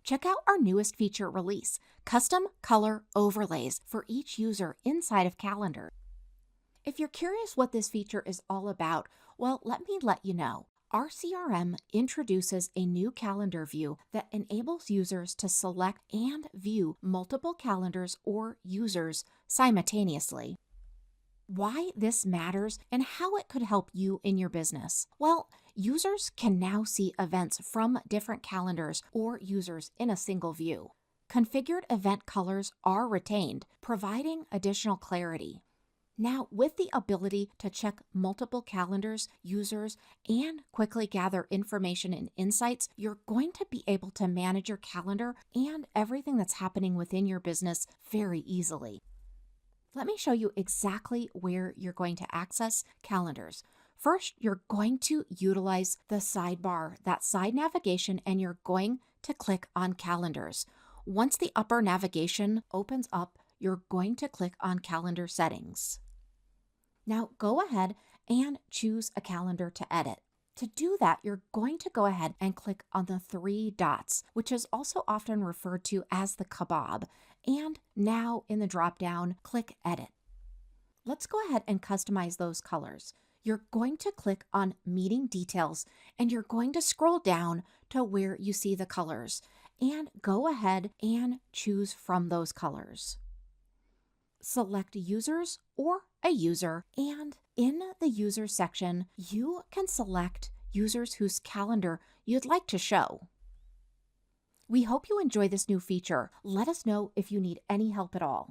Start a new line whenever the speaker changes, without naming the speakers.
Check out our newest feature release, custom color overlays for each user inside of Calendar. If you're curious what this feature is all about, well, let me let you know. Our CRM introduces a new calendar view that enables users to select and view multiple calendars or users simultaneously. Why this matters and how it could help you in your business. Well, users can now see events from different calendars or users in a single view. Configured event colors are retained, providing additional clarity. Now, with the ability to check multiple calendars, users, and quickly gather information and insights, you're going to be able to manage your calendar and everything that's happening within your business very easily. Let me show you exactly where you're going to access calendars. First, you're going to utilize the sidebar, that side navigation, and you're going to click on calendars. Once the upper navigation opens up, you're going to click on calendar settings. Now go ahead and choose a calendar to edit. To do that, you're going to go ahead and click on the three dots, which is also often referred to as the kebab. And now in the drop-down, click Edit. Let's go ahead and customize those colors. You're going to click on Meeting Details, and you're going to scroll down to where you see the colors, and go ahead and choose from those colors. Select Users or a user, and in the User section, you can select users whose calendar you'd like to show. We hope you enjoy this new feature. Let us know if you need any help at all.